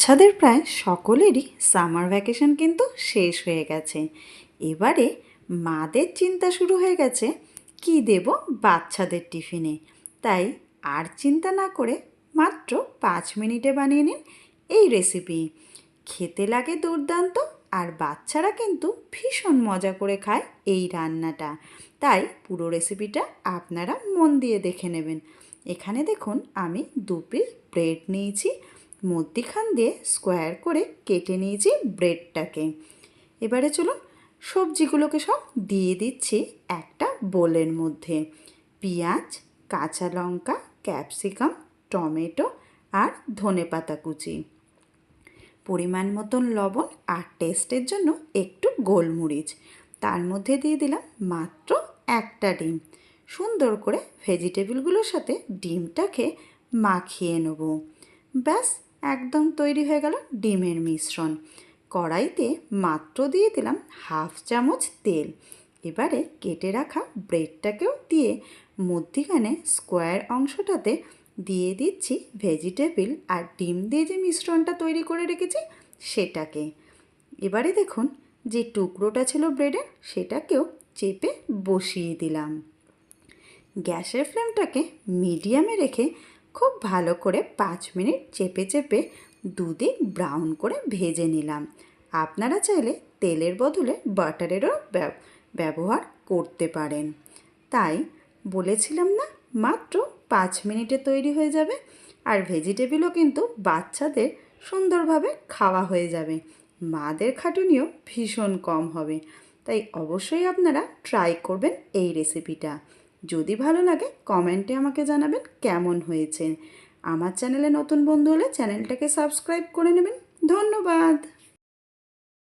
বাচ্চাদের প্রায় সকলেরই সামার ভ্যাকেশন কিন্তু শেষ হয়ে গেছে। এবারে মাদের চিন্তা শুরু হয়ে গেছে কি দেব বাচ্চাদের টিফিনে। তাই আর চিন্তা না করে মাত্র 5 মিনিটে বানিয়ে নিন এই রেসিপি। খেতে লাগে দুর্দান্ত, আর বাচ্চারা কিন্তু ভীষণ মজা করে খায় এই রান্নাটা। তাই পুরো রেসিপিটা আপনারা মন দিয়ে দেখে নেবেন। এখানে দেখুন আমি 2 পিস ব্রেড নিয়েছি, মধ্যিখান দিয়ে স্কোয়ার করে কেটে নিয়েছি ব্রেডটাকে। এবারে চলুন সবজিগুলোকে সব দিয়ে দিচ্ছি একটা বোলের মধ্যে। পেঁয়াজ, কাঁচা লঙ্কা, ক্যাপসিকাম, টমেটো আর ধনেপাতা কুচি, পরিমাণ মতন লবণ আর টেস্টের জন্য একটু গোলমরিচ। তার মধ্যে দিয়ে দিলাম মাত্র একটা ডিম। সুন্দর করে ভেজিটেবলগুলোর সাথে ডিমটাকে মাখিয়ে নেব। ব্যাস একদম তৈরি হয়ে গেল ডিমের মিশ্রণ। কড়াইতে মাত্র দিয়ে দিলাম 1/2 চামচ তেল। এবারে কেটে রাখা ব্রেডটাকেও দিয়ে মধ্যিখানে স্কোয়ার অংশটাতে দিয়ে দিচ্ছি ভেজিটেবল আর ডিম দিয়ে যে মিশ্রণটা তৈরি করে রেখেছি সেটাকে। এবারে দেখুন যে টুকরোটা ছিল ব্রেডের সেটাকেও চেপে বসিয়ে দিলাম। গ্যাসের ফ্লেমটাকে মিডিয়ামে রেখে খুব ভালো করে 5 মিনিট চেপে চেপে দুদিক ব্রাউন করে ভেজে নিলাম। আপনারা চাইলে তেলের বদলে বাটারেরও ব্যবহার করতে পারেন। তাই বলেছিলাম না মাত্র 5 মিনিটে তৈরি হয়ে যাবে, আর ভেজিটেবলও কিন্তু বাচ্চাদের সুন্দরভাবে খাওয়া হয়ে যাবে। মাদের খাটুনিও ভীষণ কম হবে। তাই অবশ্যই আপনারা ট্রাই করবেন এই রেসিপিটা। যদি ভালো লাগে কমেন্টে আমাকে জানাবেন কেমন হয়েছে। আমার চ্যানেলে নতুন বন্ধু হলে চ্যানেলটাকে সাবস্ক্রাইব করে নেবেন। ধন্যবাদ।